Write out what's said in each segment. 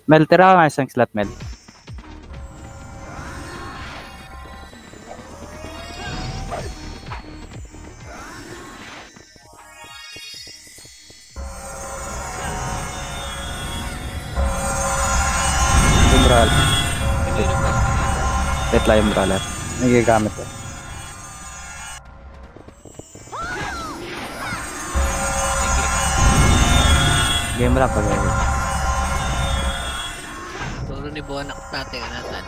Mel, tira ka nga isang slot, Mel. Umbral. Wait lang yung brawler. Nagigamit ko. Game lang pag Turo ni Bonak natin natin.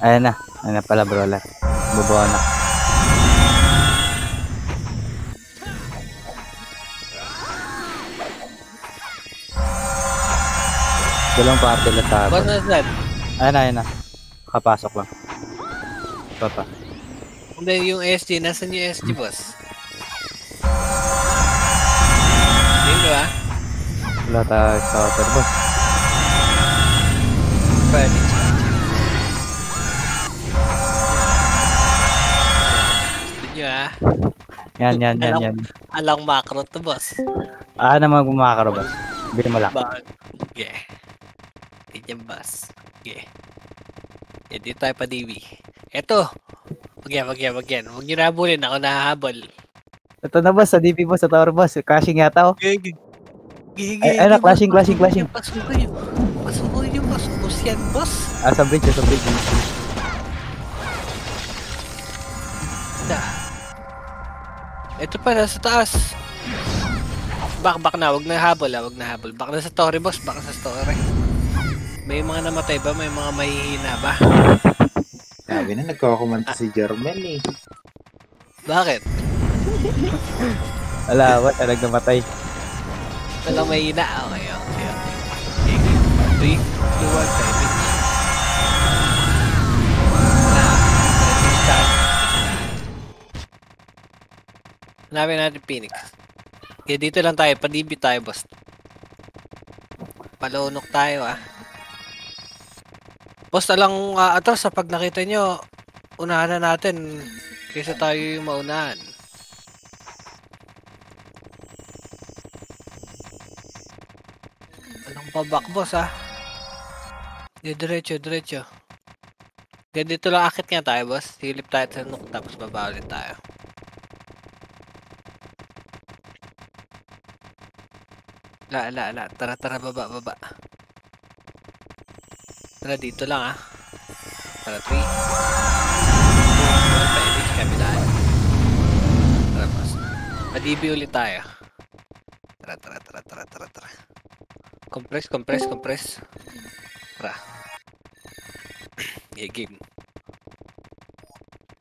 Ayan na. Ayan na pala brawler. Bubuo na. Dalawang party lang tayo. Bonus that. Ayan na. Kapasok lang. Papa. Hindi, yung SG. Nasaan yung SG, boss? Hindi ba? Wala tayo sa water boss. Pwede. Gusto nyo Yan. Alang macro to, boss. Naman bumakaro boss. Bili mo lang. Bakit? Okay. Ganyan, boss. Okay. Dito tayo pa, DB. Eto. Wag yan. Huwag nyo nabulin. Ako nahahabol. Ito na boss, sa DP boss, sa tower boss. Crashing yata oh. Gigi. Ay na, clashing. Pasukin yung boss. Boss yan, boss. Sa bridge. Ito pa, nasa taas. Back na, wag na habol. Back na sa story, boss. Back sa story. May mga namatay ba? May mga mahihina ba? Sabi na, nagkakumanta si Jermel eh. Bakit? Wala, talagang namatay. Walang mahihina. Okay. 3, 2, 1, 5. Hanapin natin Phoenix. Okay, dito lang tayo. Padibi tayo, boss. Palunok tayo, Boss, talang atras pag nakita nyo, unahan na natin kaysa tayo yung maunahan. Anong pabak, boss, Diretso. Kaya dito lang akit nga tayo, boss. Silip tayo sa nuk, tapos baba ulit tayo. La. Tara, baba. Tara, dito lang, Tara, 3. 2, 1, pa-edit, kabilaan. Tara, boss. Madibi ulit tayo. Tara. Compress. Tara. Game.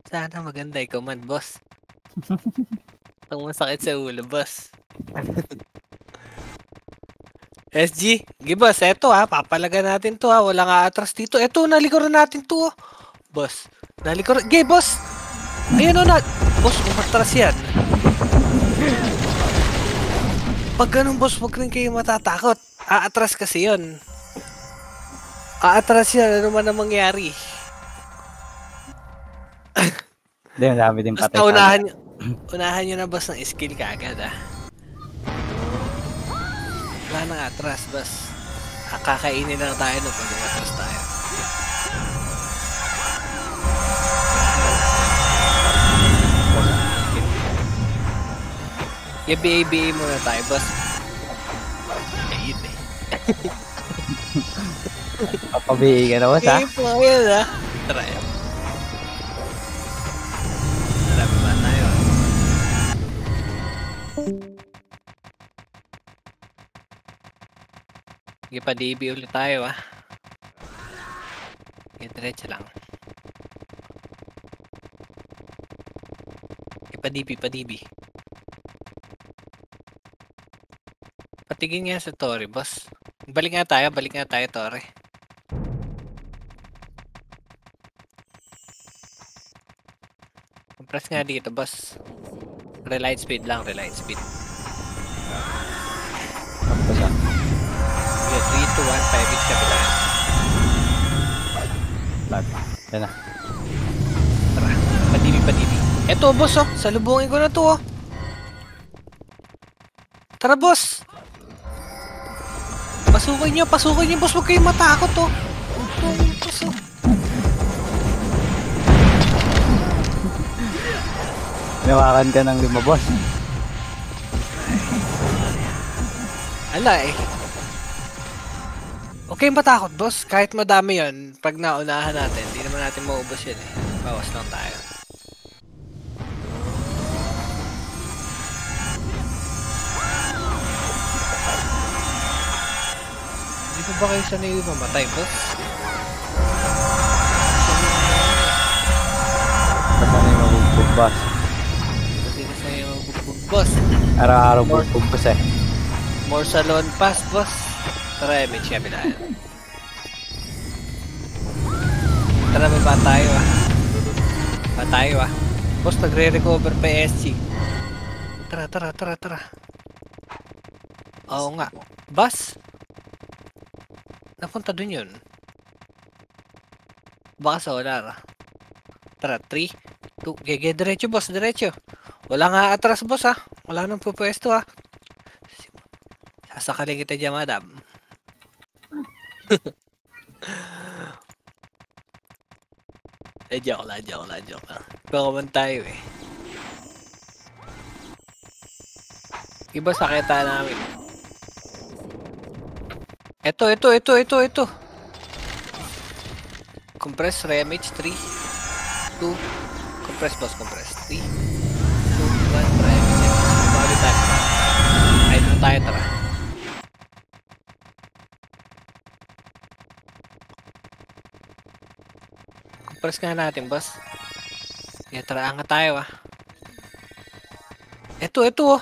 Sana maganda ikaw man, boss. Ang masakit sa ulo, boss. SG, boss, eto papalaga natin to wala nga atras dito. Eto, nalikuran natin to boss. Nalikuran, boss. Ayan boss, umatras yan. Pag ganun, boss, wag rin kayo matatakot. Aatras kasi yun. Aatras yan, ano man ang mangyari. Hindi, dami din patay. Basta unahan nyo na, boss, ng skill kaagad, Wala nang atras, boss. Kakainin lang tayo pag atras tayo. BA muna tayo, boss. Ayun Papabihi ka na, boss, Game po yun, Tara yun. Tara, baba tayo. Sige, pa-DB ulit tayo, Diretso lang. Pa-DB. Patigin nga sa Torre, boss. Balik nga tayo, Torre. Compress nga dito, boss. Relight speed lang. Tapos 3, 2, 1, 5 kabila. Lag. Yan na. Tara, padibi. Eto, boss, salubungin ko na to, Tara, boss. Pasukin niyo, boss. Huwag kayong matakot, oh. Boss, oh. Nawakan ka ng 5, boss. Ala, eh. Huwag kayong matakot, boss. Kahit madami yon, pag naunahan natin, hindi naman natin maubos yun, eh. Bawas lang tayo. Hindi pa ba kayo sanay mamatay, boss? Basta na yung mabugbog, boss. Hindi ka sanay mabugbog, boss. Araw-araw bugbog, boss eh. More salon pass, boss. Tara, may kabilaan. Tara, baba tayo, ah. Baba tayo, ah. Boss, nagre-recover pa yung SG. Tara. Oo nga. Boss? Napunta dun yun. Baka solar. Tara, 3, 2, gege, diretso, boss, diretso. Wala nga atras, boss, ha. Wala nang pupwesto, ha. Sasakalin kita dyan, madam. Joke lang. Pakaman tayo, eh. Iba sakita namin. Ito. Compress, remage, 3, 2, compress, boss, compress. 3, 2, 1, remage. Bali tayo. Ay, doon tayo, tara. Compress nga natin, boss. Yeah, tara, angat tayo, ah. Ito, oh.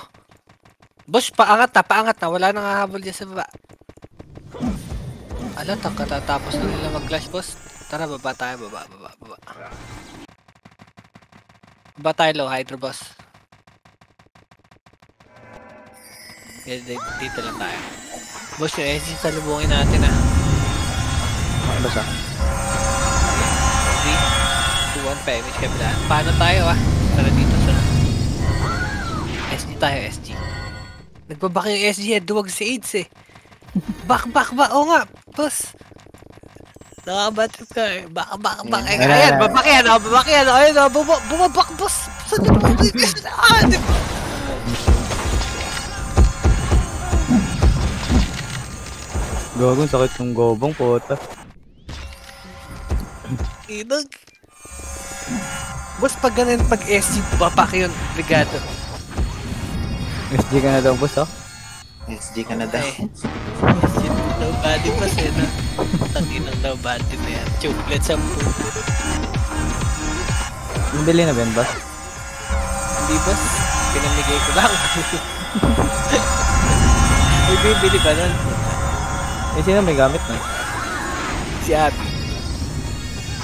Boss, paangat na. Wala nang hahabol dyan sa baba. Ala, katatapos na nila mag-clash, boss. Tara, baba tayo, baba. Baba tayo, low hydro, boss. Dito lang tayo. Boss, yung SG salubungin natin, ah. Boss ah. 3, 2, 1, pa-image kabila. Paano tayo, ah? Tara dito, tara. SG tayo, SG. Nagbabak yung SG, duwag si AIDS, eh. Back. Oo nga, boss. Nakabatid ka, eh. Back. Ayan, babak yan, oh. Ayun, oh. Bumabak, boss. Saan na naman? Gagong sakit ng gobong, puta. Inag. Boss, pag ganun, pag SG, babak yun. Brigado. SG ka na daw, boss, oh. SG ka na daw. Shit, low body pa siya na. Tanginang low body na yan. Chocolate 10. Nabili na ba yan, boss? Hindi, boss. Pinamigay ko lang. May bibili ba nun? Eh, sino may gamit na? Si Abby.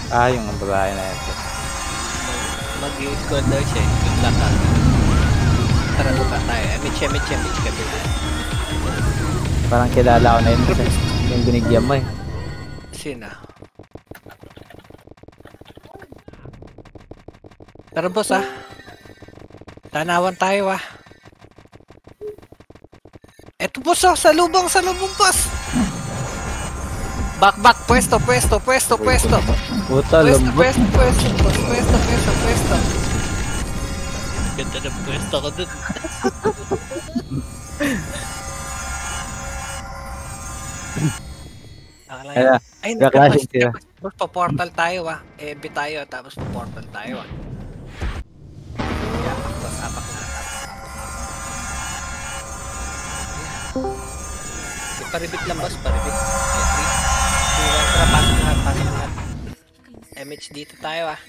Ah, yung babae na yan. Mag-i-score daw siya. Good luck, ha. Tara, luka tayo. Mitch kabila. Parang kilala ko na yun kasi yung binigyan mo eh. Sina? Tara, boss, ha. Tanawan tayo, ha. Eto, boss, ha. Salubong, boss. Back. Pwesto. Puta, Pwesto, lambot. pwesto. Ganda ng pwesto ko dun. Kaya, Ay, kaklase sila. Boss, pa-portal tayo, ah. EB tayo, tapos pa-portal tayo, ah. Apak, boss. Apak na. Paribit lang, boss. Paribit. 3, 2, 1. Tara, pasok lahat. MH dito tayo, ah.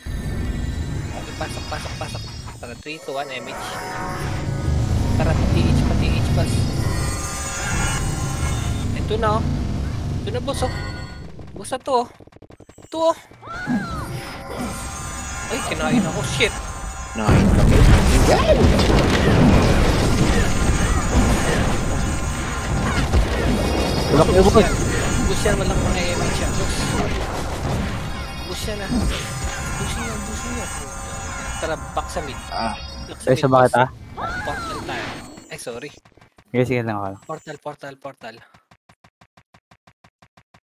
Okay, pasok. Tara, 3, 2, 1, MH. Tara, pati each, boss. Ito na, oh. Ito na, boss, oh. Boss na to, oh. Ito, oh. Ay, kinain ako. Shit. Nakain kami. Tulak niyo, boss. Bus yan, walang mga MH siya. Bus yan, ah. Bus yan. Tara, back sa mid. Back Eh, sa bakit, ah? Portal tayo. Ay, sorry. Sige lang ako. Portal.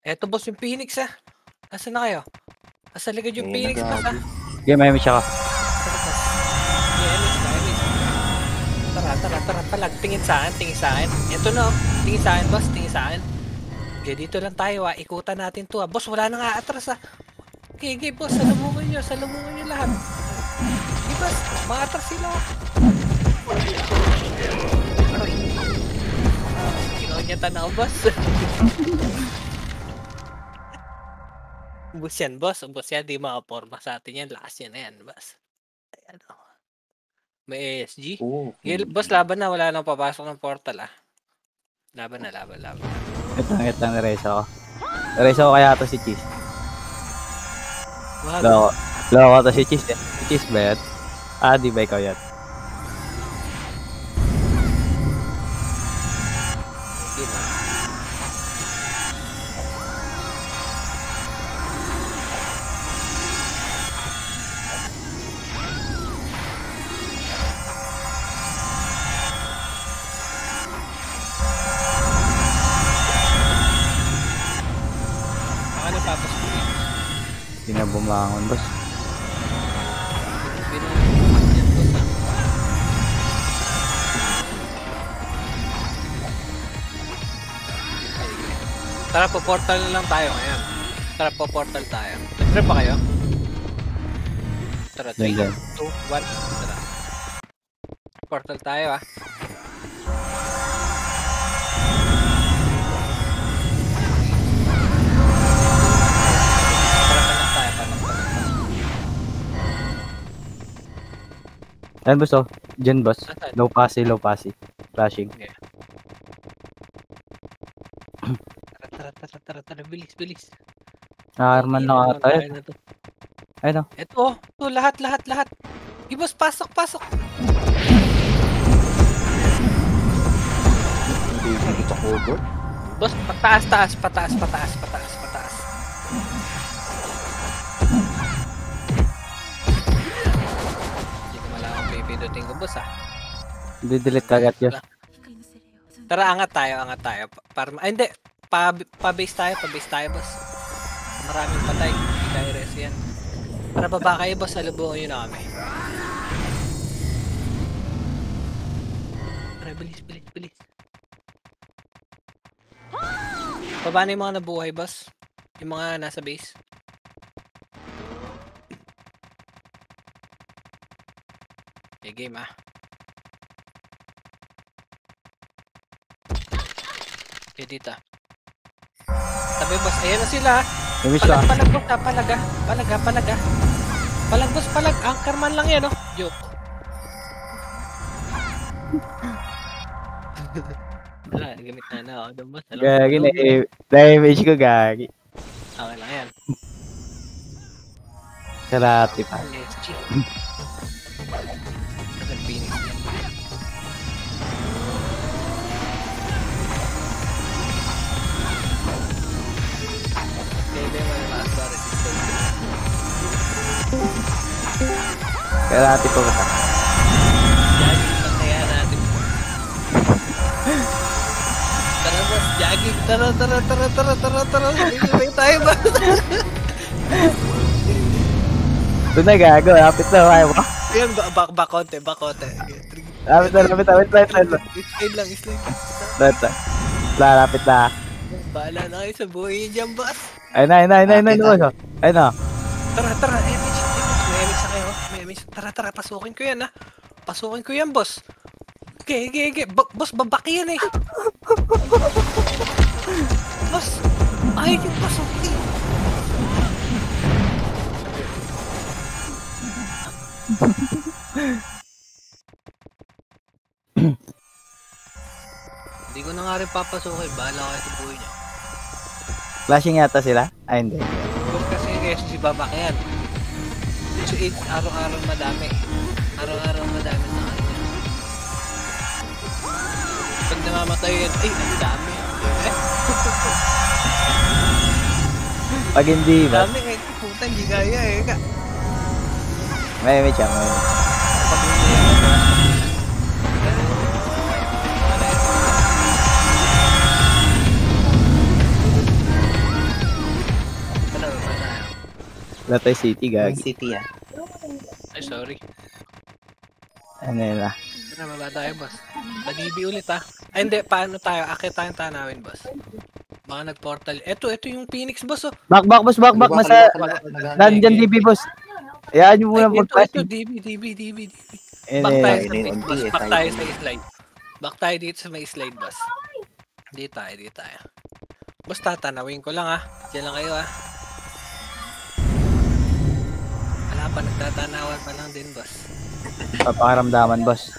Eto boss yung Phoenix ah. Asa na kayo? Asa likod yung Eh, Phoenix boss ah. Game, may siya ka. Tara boss. Emis. Tara. Palag. Tingin sa akin. Ito na oh. Tingin sa akin boss. Okay, dito lang tayo ah. Ikutan natin to ah. Boss, wala nang aatras ah. Okay, boss. Salubungan nyo lahat. Okay, boss. Maatras sila ah. Kinonya tanaw boss. Ubus yan, boss. Di makaporma sa atin yan. Lakas yan na yan, boss. Ayan, oh. May ASG. Boss, laban na. Wala nang papasok ng portal, ah. Laban na. Ito lang, na-raise ako. Na-raise ako kaya ito si Cheese. Loko ito si Cheese, eh. Si Cheese ba yan? Di ba ikaw yan? Hindi na bumangon, boss. Tara, po-portal lang tayo ngayon. Nag-trip ba kayo? Tara, 3, 2, 1. Tara. Portal tayo ah. Ayan, boss, oh. Diyan, boss. Low passy. Flashing. Okay. Tara. Bilis. Arman na ata yun. Ayun, oh. Ito, lahat. Boss, pasok. Hindi sa cover. Boss, pataas. Pindutin ko, boss ah. Di-delete kagad yun. Tara, angat tayo. Hindi. Pa-base tayo, boss. Maraming patay. Hindi tayo res yan. Para baba kayo, boss. Salubungan nyo na kami. Tara, bilis. Baba na yung mga nabuhay, boss. Yung mga nasa base. Okay, game ah. Okay, dito. Sabi boss, ayan na sila. Palag boss ah, palag. Palag boss, anchorman lang yan oh. Joke. Wala, gamit na ako doon boss. Gagi na damage ko, gagi. Okay lang yan. Karate pa. SG. Karate pa ba? Tara boss, jogging. Tara. Sabay tayo ba? Doon na gago, lapit na kayo ba? Ayan, back konti. Lapit na. Slide. Lapit na. Bahala na kayo sa buhay niyo dyan, boss. Ayun na. Ayun na. Tara, May image. Tara, pasukin ko yan, ha. Pasukin ko yan, boss. Okay. Boss, babaki yan, eh. Boss, ayaw yung pasukin. Hindi ko na nga rin papasukin. Bahala kayo sa buhay niyo. Flashing yata sila? Ay, hindi. Boss, kasi si babak yan. So, araw-araw madami. Araw-araw madami na kanya. Pag namamatay yan, ay, ang dami. Pag hindi ba? Dami eh, puta, hindi kaya eh. May siya. Pag hindi yan, Latay City, Ang gagi. city ah. Ay, sorry. Ano yun ah. Tara, baba tayo, boss. Nag-ibi ulit, ah. Ay, hindi. Paano tayo? Akit tayong tanawin, boss. Baka nag-portal. Ito yung Phoenix, boss, oh. Back, boss. Back. Nasa, nandyan DB, boss. Hayaan nyo muna Ay, mag-flash. ito. DB. Eh, Back tayo Ayun sa yung may, unti boss. eh, Back tayo tayo din. sa slide. Back tayo dito sa may slide, boss. Di tayo. Boss, tatanawin ko lang, ah. Diyan lang kayo, ah. Wala pa, nagtatanawan pa lang din, boss. Papakaramdaman, boss.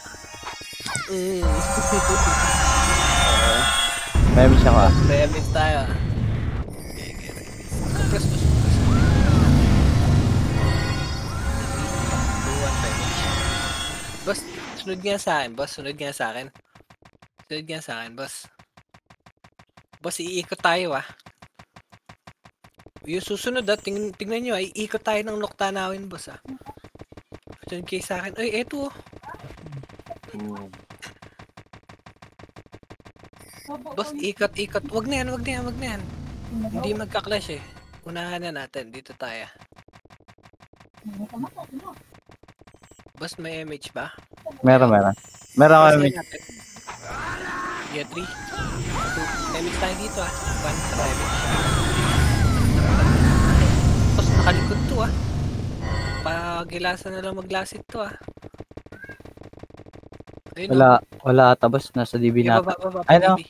May miss ako ah. Remix tayo, ah. Okay, remix. Compress, boss. Boss, sunod nga sa akin, boss. Sunod nga sa akin, boss. Boss, iikot tayo, ah. Yung susunod, ah. Tingnan nyo, ah. Iikot tayo ng Noctanawin, boss, ah. Sunod kayo sa akin. Ay, eto, oh. Boss, ikot. Wag na yan. Hindi magka-clash, eh. Unahan na natin. Dito tayo. Boss, may MH ba? Meron. Meron Boss, kami. try natin. Yeah, 3. 2. MH tayo dito, ah. 1, try MH. Boss, nakalikod to, ah. Pagilasan na lang maglasit to, ah. Ayun, Wala ata, boss. Nasa DB okay, na. baba, Ay, no. baby.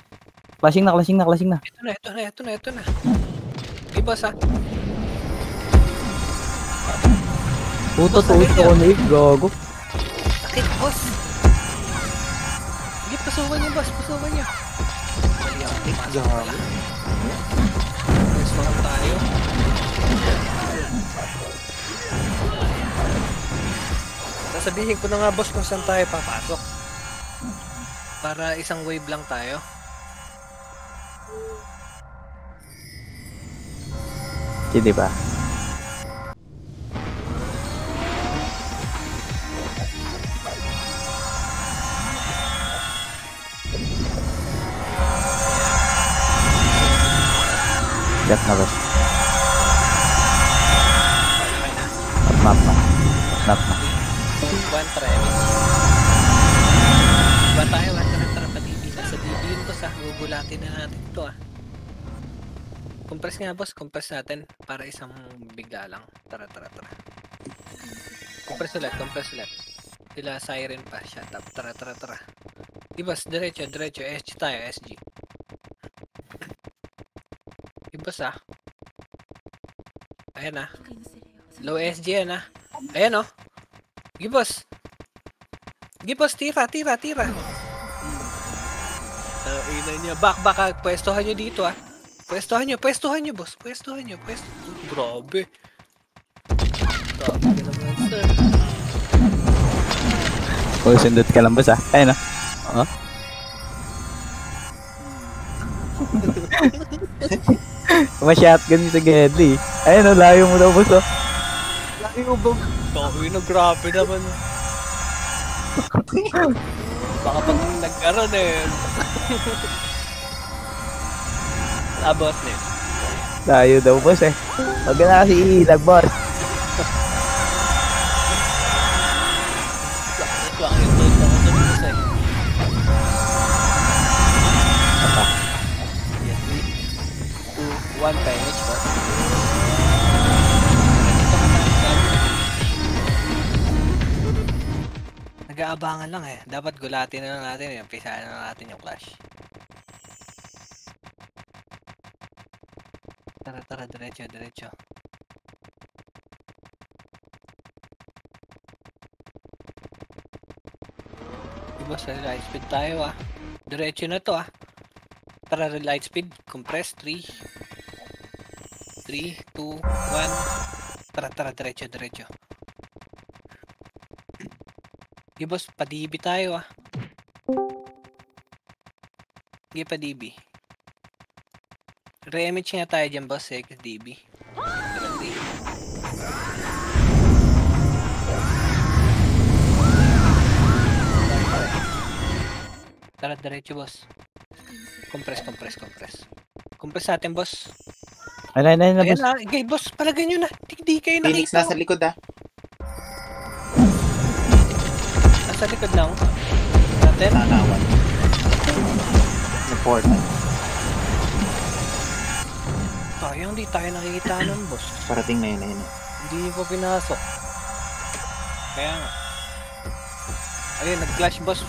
Clashing na. Ito na. Okay, boss, ah. Puto ko na yun. Gago. Sakit, boss. Hindi, pasukan niyo, boss. Mali ako. Pasok pala. Pwesto lang tayo. Sasabihin ko na nga, boss, kung saan tayo papasok. Para isang wave lang tayo. Hindi ba? Gat na, boss. Map na. One try. Ba tayo, tara pa DB. Nasa DB yun, boss, ah. Gugulatin na natin ito, ah. Compress nga, boss. Compress natin. Para isang bigla lang. Tara. Compress ulit. Sila siren pa. Shut up. Tara. Di, boss. Diretso. SG tayo, SG. Di, boss, ah. Ayan, ah. Low SG yan, ah. Ayan, oh. Di, boss. Tira. Ina niya. Back. Pwestohan nyo dito, ah. Pwestohan nyo, boss. Grabe. Grabe naman, sir. Sundot ka lang, boss ah. Ayun ah. Oh. Ma-shotgun sa Gedli. Ayun oh, layo mo daw, boss oh. Layo ba? Grabe naman. Baka pag nagkaroon eh. Abot na yun. Layo daw, boss eh. Huwag ka na kasi ihilag, boss. One page, boss. Nag-aabangan lang eh. Dapat gulatin na lang natin eh. Pisahan na lang natin yung clash. Tara, diretso. Diba sa light speed tayo ah. Diretso na to ah. Tara, light speed. Compress. 3, 2, 1. Tara, diretso. Sige boss, pa-DB tayo ah. Sige pa-DB. Re-image nga tayo dyan boss eh, DB. Tara, diretso boss. Compress. Compress natin boss. Ayun na, Ayan boss. na, okay, boss, palagay nyo na. Hindi kayo Phoenix nakita. nasa likod ah. Nasa likod lang. Natin. Nanawan. Sa portal. Sayang, di tayo nakikita nun, boss. Parating na yun, ayun. Hindi pa pinasok. Kaya nga. Ayun, nag-flash, boss.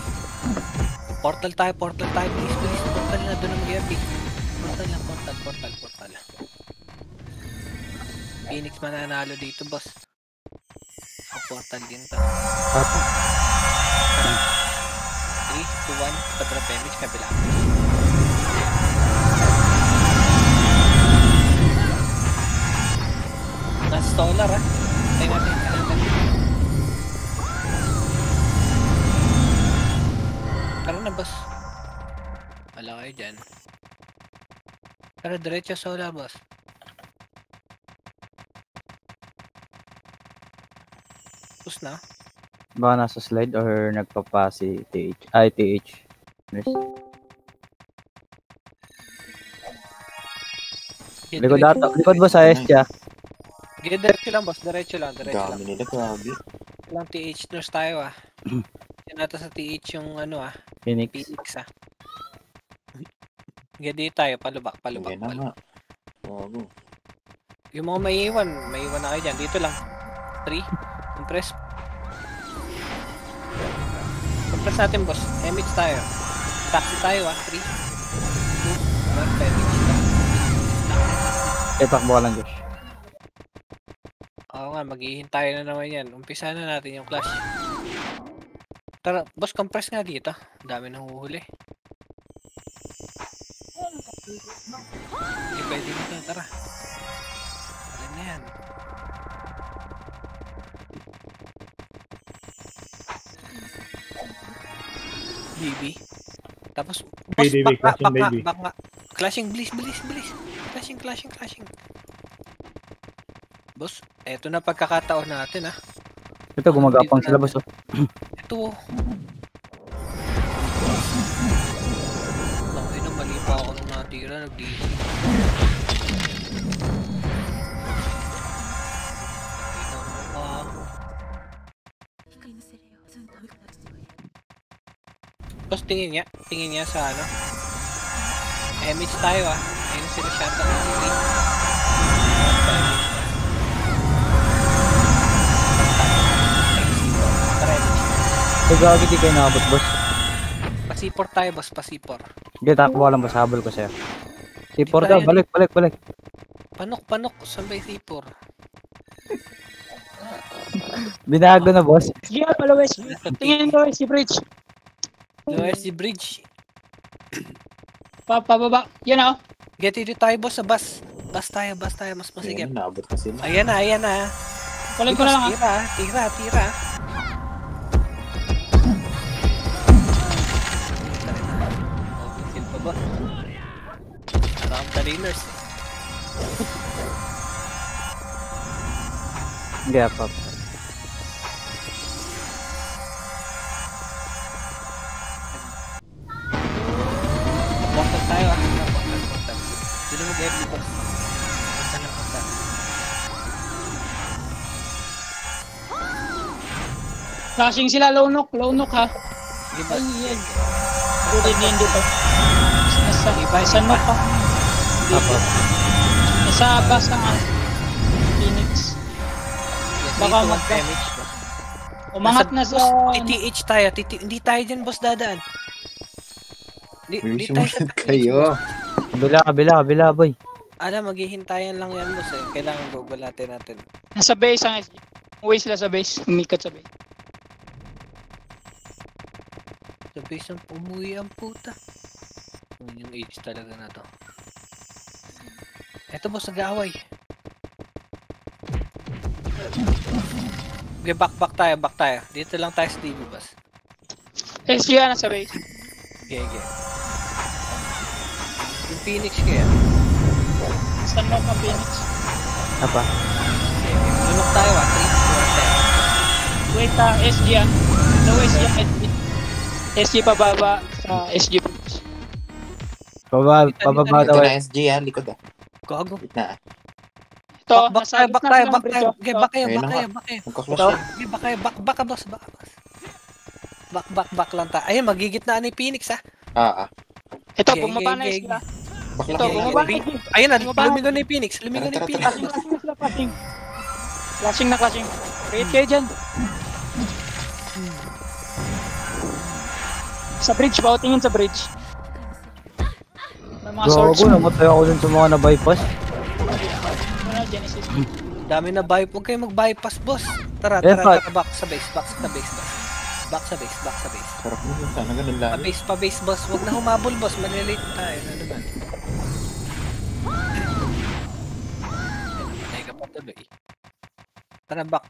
Portal tayo, please, please. Portal na, doon na mag-ERP. Portal lang, portal. Phoenix mananalo dito, boss. Portal din to. 3, 2, 1, Patra Phoenix, kabila. Nasa solar ah. Tayo natin. Tara na, boss. Wala kayo dyan. Tara, diretso solar, boss. Tapos na. Baka nasa slide or nagpapa si TH. Ay, TH. Yes. Likod dato. Likod boss sa SG ah. Diretso lang, boss. Diretso lang. Dami nila, grabe. Lang TH nurse tayo ah. Yan natin sa TH yung ano ah. Phoenix. Phoenix ah. Gadi tayo. Palubak. Yan na nga. Bago. Yung mga maiiwan na kayo dyan. Dito lang. 3. Compress. Compress natin, boss. Emits tayo. Taxi tayo ah. 3, 2, 1. Emits tayo. Takbo ka lang, Josh. Oo nga, maghihintay na naman yan. Umpisa na natin yung clash. Tara, boss, compress nga dito. Ang dami nang huhuli. Hindi pwede nito, tara. Alam na yan. Baby. Tapos, boss, Baby, back clashing baby. nga. Clashing, bilis. Clashing. Boss, eto na pagkakataon natin ah. Ito, gumagapang sila boss. Ito. Bakit na mali pa ako nung natira, nag-DC. Boss, tingin niya sa ano. Image tayo ah. Ayun sila shot ng TV. Gagi di kayo nakabot boss. Pasipor tayo, boss, pasipor. Hindi, takbo ka lang boss. Habol ko sa'yo. C4 daw, balik. Panok, saan ba yung sipor? Binago na boss. Yeah, palawes. Tingin ko si Bridge. USC Bridge. Pababa. Yan oh. Get dito tayo, boss, sa bus. Bus tayo, mas masigit. Ayan, naabot na sila. Ayan na. Kulang ko na lang ah. Tira. Kill pa ba? Parang taliners. Hindi, apap. Portal tayo ah. Portal. Dito mo get dito. Portal. Flashing sila, low knock ha. Sige ba? Ay. Good din dito. Sa knock pa. Apap. Sa bus nga. Phoenix. Baka mag-damage ba? Umangat na sa... TTH tayo. Hindi tayo dyan, boss, dadaan. Hindi tayo sa kayo. Kabila, boy. Alam, maghihintayan lang yan, boss eh. Kailangan gugulatin natin. Nasa base ang SG. Umuwi sila sa base. Umikat sa base. Sa base ng umuwi ang puta. Yung age talaga na to. Eto, boss, nag-aaway. Okay, back tayo. Dito lang tayo sa TV, boss. SG nasa base. Okay. Yung Phoenix kaya. Sa knock ang Phoenix. Apa? Lunok tayo ah. 3, 2, 1, Wait SG ah. No SG SG. SG pababa sa SG. Pababa Ito daw na eh. SG ah, likod ah. Gago. Gitna. Ito, Back nasa tayo, back gitna tayo, silang back bridge, tayo. oh. Okay, Ito. back kayo, Ayun back na kayo, nga. back kayo. Magka-clash Ito. na. Okay, back kayo, back ka boss, back ka boss. Back lang tayo. Ayun, magigitnaan ni Phoenix ah. Ito, Okay, bumaba na okay, yung sila. Bakla Ito, ko bumaba lang. na. Ayun na, Bumaba na. lumingon na yung Phoenix, lumingon na yung Tara, Phoenix. tara, Clashing na sila, clashing. Clashing na clashing. Create kayo dyan. Sa bridge ba? O tingin sa bridge. May mga swords. Gago, namatay ako dun sa mga na-bypass. Ano, Genesis. Dami na bypass. Huwag kayo mag-bypass, boss. Tara, Eh, tara, tara, back sa base, back sa base, boss. Back sa base, back sa base. Sarap mo yun. Sana ganun lang. Pa-base, boss. Huwag na humabol, boss. Malilate tayo. Ano naman? Patay ka pa tuloy. Tara, back.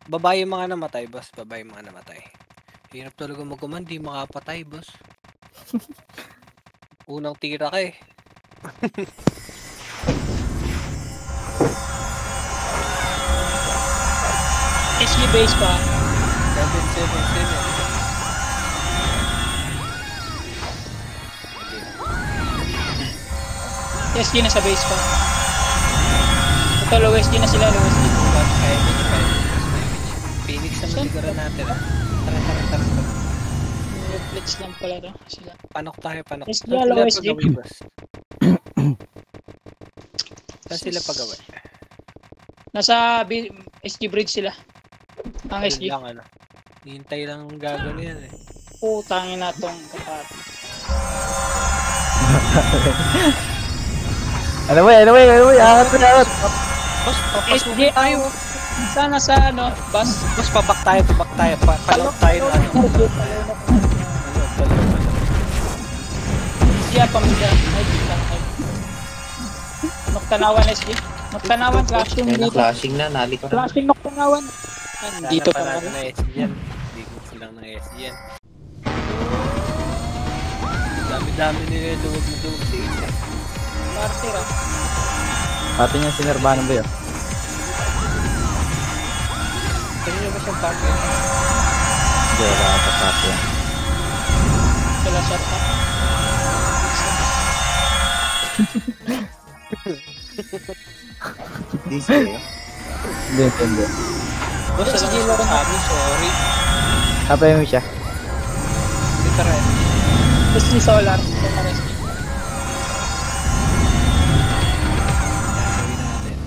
Baba yung mga namatay, boss. Baba yung mga namatay. Hirap talaga mag-command. Di makapatay, boss. Unang tira ka eh. SG base pa. 777. SG na sa base pa. Ito, low SG na sila, low SG. Phoenix naman siguro natin ah. Tara. Blitz lang pala to. Sila. Panok tayo, panok. SG, Saan low sila SG. pagawin, boss? Saan sila pagawin? Nasa SG bridge sila. Ang Yun SG. lang ano. Hintay lang ang gagawin yan eh. Putangin na tong kapatid. Ano ba, angat. Boss, SG papasukin tayo. Sana sa ano, bus. Boss, pabak tayo. Palok tayo ng ano. SG pa mga. Ay, dito. Noctanawan SG. Noctanawan, clashing Kaya na dito. clashing na. Nali ko na. Clashing Noctanawan. Dito pa natin naman. na SG yan. Hindi ko silang ng SG yan. Dami-dami nila duwag na duwag sa isa. Party ra. Atin yung sinerbahan ba yun? Kanina ba siyang party? Hindi, wala ka pa yan. Sila shot pa. Di sa'yo. Hindi. Boss, alam mo sa amin, sorry. Kapay mo siya. Ito rin. SG Solar. Solar SG. Gagawin natin.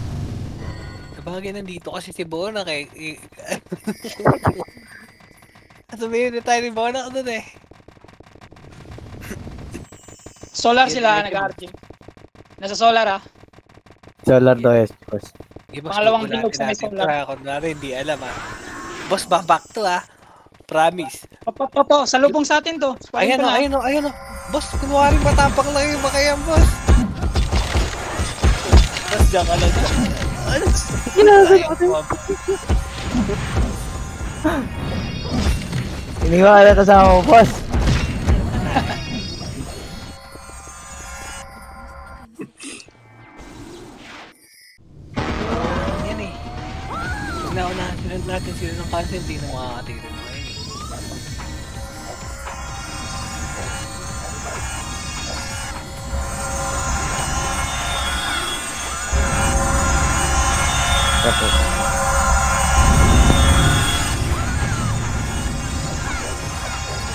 Sabagay nandito kasi si Bona kay... Sabihin na tayo ni Bona ka dun eh. Solar sila, nag-RG. Nasa solar ah. Solar daw yes, boss. Okay, boss, Pangalawang tutulan bilog sa may natin solar. to, ha. Kunwari, hindi alam ah. Boss, back to ah. Promise. Opo, salubong sa atin to. Ayan o. Boss, kunwari matapang lang yung makayan, boss. Boss, diyan ka lang. Ano? Iniwan na kasama mo, boss. Yan eh. Pag naunahan natin sila ng consent, hindi na makakatira na ngayon eh. Tapos.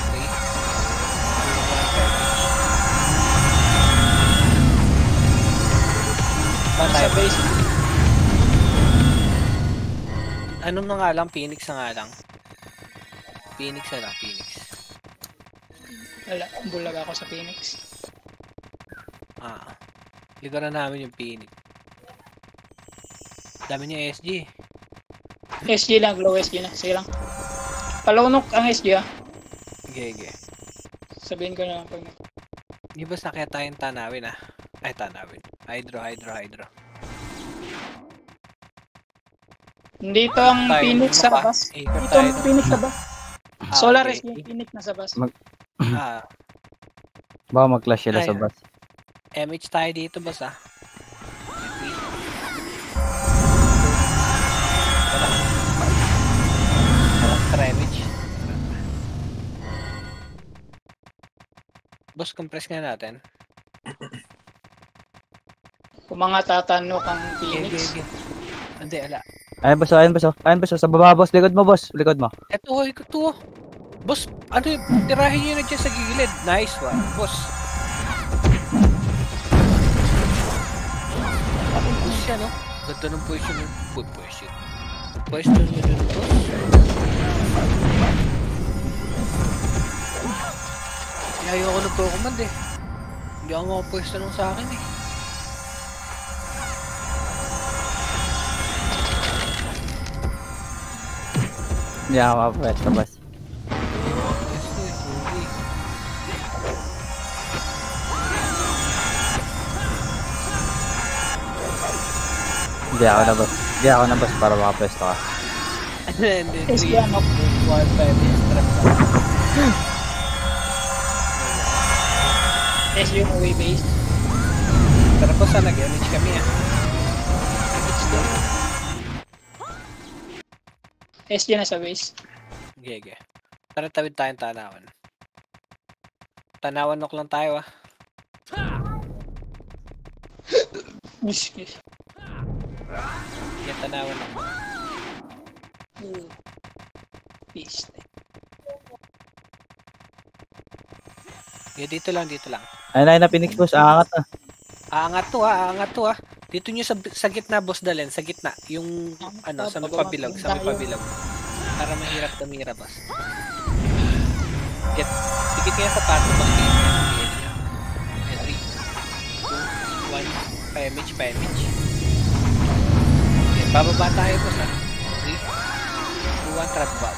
Okay? Nasa base. Ano na nga lang, Phoenix na nga lang. Phoenix na lang, Phoenix. Wala, bulag ako sa Phoenix. Ligaran namin yung Phoenix. Dami niya SG. SG lang, low SG na. Sige lang. Palunok ang SG ah. Gege. Sabihin ko na lang pag Di ba sakya tayong tanawin ah? Ay, tanawin. Hydro. Dito ang Tayo, Phoenix sa ano pa? bus. Ikot Dito tayo ang ng- Phoenix sa bus. Solar okay. SG, Phoenix na sa bus. Baka mag-clash sila sa Ayun. bus. MH tayo dito, boss ah. Tremage. Boss, compress nga natin. Kung mga tatanok ang Okay, Phoenix. okay. Hindi, ala. Ayun, boss. Ayun, boss. Ayun, boss. Sa baba, boss. Likod mo, boss. Likod mo. Eto, ito. Boss, ano yung tirahin nyo na dyan sa gilid. Nice one, boss. Boss siya, no? Ganda ng position ng position. Pwesto nyo dun, boss. Ayaw ako nagko-command eh. Hindi ako makapwesto nung sa akin eh. Hindi ako mapwesto, boss. Pwesto eh, hindi. Hindi ako na, boss. Hindi ako na, boss, para makapwesto ka. Hindi, SG 3, ano? 1, 5, strap lang. SG yung away base. Tara po sa nag-damage kami ah. SG na sa base. Gege. Tara tawid tayong tanawan. Tanawan nok lang tayo ah. Miskis. Yan tanawan nok. Beast. Yeah, dito lang, dito lang. Ayun na, Phoenix, boss. Aangat na. Aangat to ah. Dito nyo sa gitna, boss Dalen, sa gitna. Yung ano, sa may pabilog, sa may pabilog. Para mahirap tumira, boss. Dikit nga sa pato, boss. And 3, 2, 1, pa-image. Okay, bababa tayo, boss ah. 3, 2, 1, trap ba?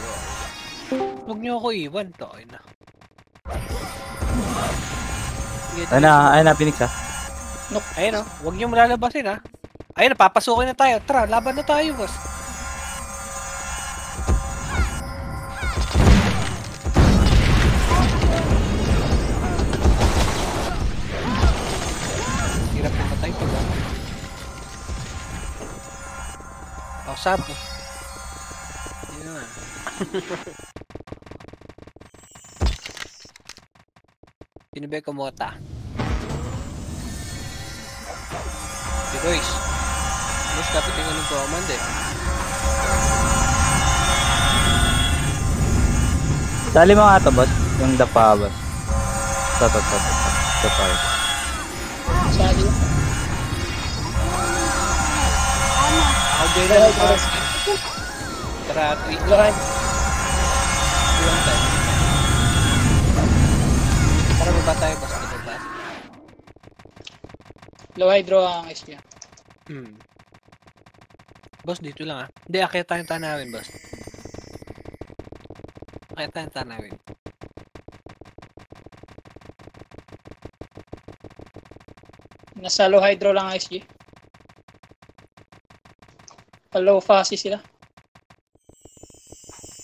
Huwag nyo ako iwan, to. Ayun na. Ayun na, Phoenix, ha. Ayun o, huwag niyo malalabasin ha. Ayun, papasukin na tayo. Tara, laban na tayo, boss. Hirap na matay pag ako. Oh, sabo. Hindi naman. Pinibay ko mota. Si Royce. Mas kapit yung anong command eh. Sali mo nga ito, boss. Yung dapa, boss. Ito. Sali. Ako din na basket. Tara, 3. Lahat. Ilang tayo. Para baba tayo, boss. Dito ba? Low hydro ang SG. Boss, dito lang ah. Hindi, akit tayong tanawin, boss. Akit tayong tanawin. Nasa low hydro lang ang SG. Low fast sila.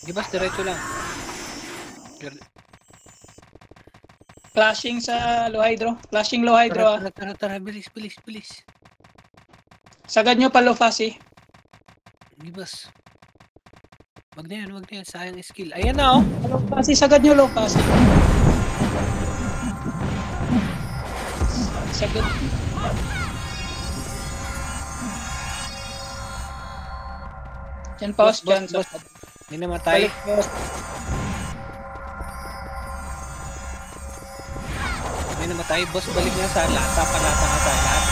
Di boss, diretso lang. Flashing sa low hydro. Flashing low hydro ah. Tara, bilis. Sagad nyo pa low fast eh. Di boss. Wag na yan, sayang skill. Ayan na oh. Low fast sagad nyo low fast Sagad. Diyan pause dyan. Boss. May namatay. Balik pause. May namatay. Boss, balik niya sa lata. Panata nga tayo lahat.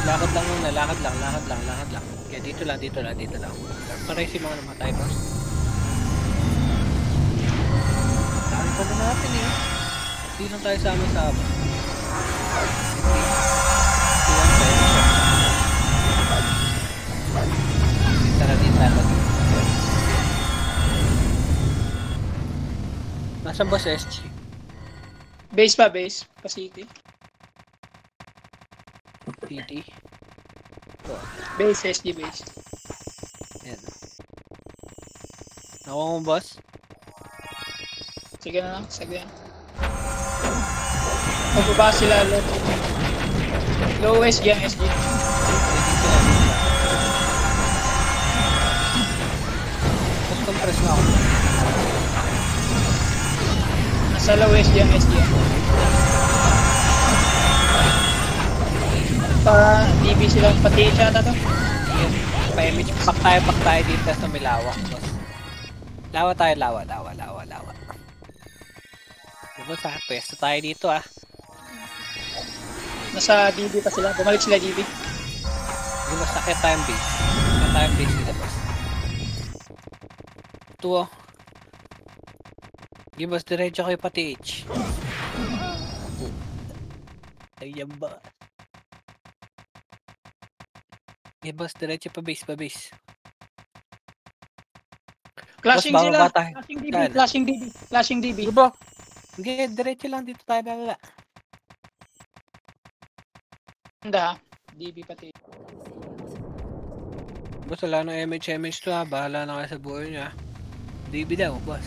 Lakad lang muna. Lakad lang. Kaya dito lang. Paray si mga namatay, boss. Dami pa na natin eh. Hindi lang tayo sama-sama. Tara. Nasaan ba si SG? Base pa. City. TT. Base, SG base. Ayan. Nakuha mo, boss? Sige na lang. Magbaba sila low SG ang SG. Mas compress na ako. Nasa low SG ang SG. Pa, DB silang pati siya na to. Pa-image. Pak tayo dito sa may lawa, boss. Lawa tayo, lawa. Diba sa pwesto tayo dito ah. Nasa DB pa sila. Bumalik sila DB. Hindi mas sakit tayong base. Sakit tayong base nila, boss. Ito oh. Hindi mas diretso kayo pati H. Ayan ba? Hindi boss, diretso pa base. Clashing Boss, sila. bababa tayo. Clashing DB. Diba? Hindi, diretso lang dito tayo nalala. Handa. DB pati. Boss, wala nang MH to ha. Bahala na kayo sa buhay niya. DB daw, boss.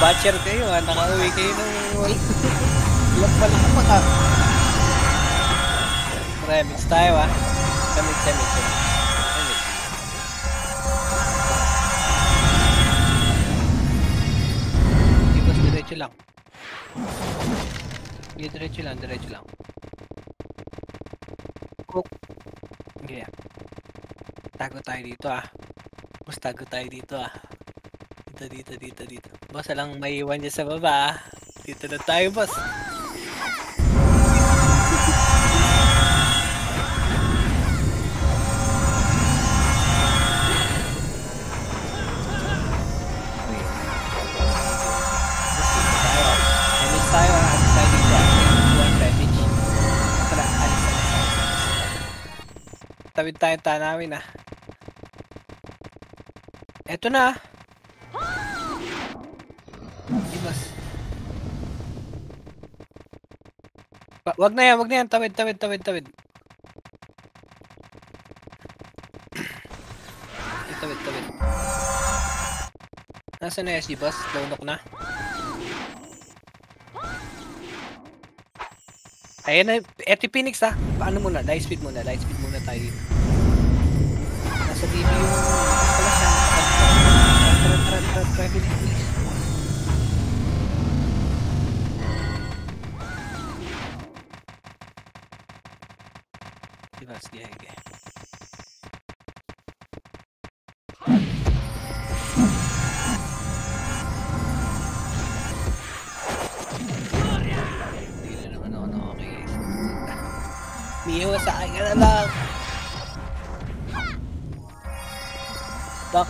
Batcher kayo ha, nakauwi kayo ng ilang balik pa ka. Remix tayo ha. Remix. Di boss, diretso lang. Hindi, diretso lang. Cook. Hindi. Tago tayo dito ah. Mas tago tayo dito ah. Dito. Boss, alang maiwan niya sa baba. Dito na tayo, boss. Alis tayo dito. Tara, alis. Tawid tayo tanawin ah. Eto na. Wag na yan, tawid. Tawid. Nasaan na SG boss? Lownok na. Ayan na, eto Phoenix ha. Paano muna? Light speed muna tayo dito. Nasa DB yung pala siya. Tara, bilis. Sige. Hindi na naman ako nakakigay. Miho sa akin ka na lang. Back.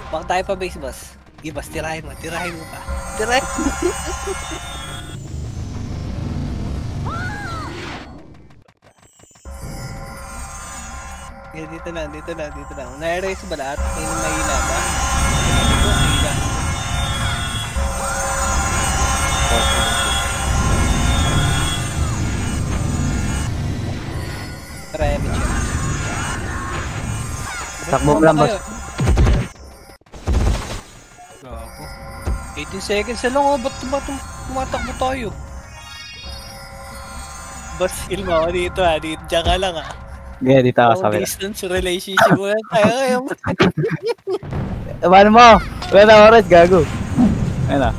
Back tayo pa base boss. Ibas, tirahin mo pa. Yeah, dito na. Na-erase ba lahat? May mahina ba? Mahina. Try me check. Takbo lang, boss. Gago. 18 seconds na lang, oh. Ba't tumatakbo tayo? Boss, kill mo ako dito ha. Diyan ka lang ha. Sige, dito ako sa kabila. Distance relationship mo na tayo ngayon. Paano mo? Wala na oras, gago. Ayun na.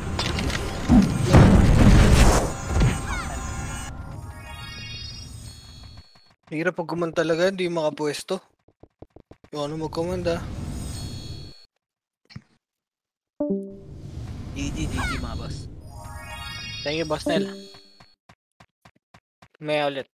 Hirap pag kuman talaga, hindi makapwesto. Yung ano magkumanda. GG mga boss. Thank you, Boss Nel. May ulit.